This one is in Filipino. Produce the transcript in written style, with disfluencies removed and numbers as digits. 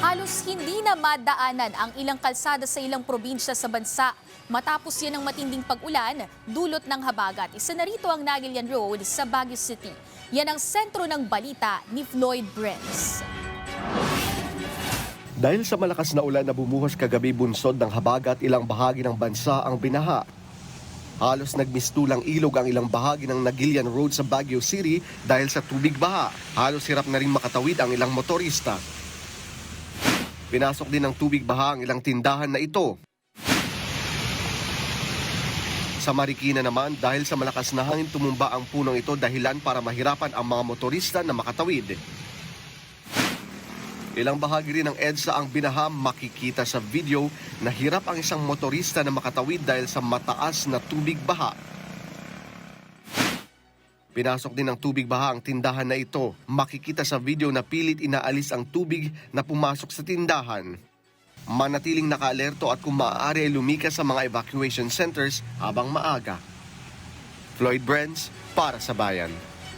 Halos hindi na madaanan ang ilang kalsada sa ilang probinsya sa bansa. Matapos yan ng matinding pag-ulan, dulot ng habagat. Isa na rito ang Nagilian Road sa Baguio City. Yan ang sentro ng balita ni Floyd Brents. Dahil sa malakas na ulan na bumuhos kagabi bunsod ng habagat, ilang bahagi ng bansa ang binaha. Halos nagmistulang ilog ang ilang bahagi ng Nagilian Road sa Baguio City dahil sa tubig baha. Halos hirap na rin makatawid ang ilang motorista. Pinasok din ng tubig baha ang ilang tindahan na ito. Sa Marikina naman, dahil sa malakas na hangin, tumumba ang punong ito dahilan para mahirapan ang mga motorista na makatawid. Ilang bahagi rin ng EDSA ang binaha, makikita sa video na hirap ang isang motorista na makatawid dahil sa mataas na tubig baha. Pinasok din ng tubig baha ang tindahan na ito. Makikita sa video na pilit inaalis ang tubig na pumasok sa tindahan. Manatiling nakaalerto at kung maaari ay lumikas sa mga evacuation centers habang maaga. Floyd Brents para sa Bayan.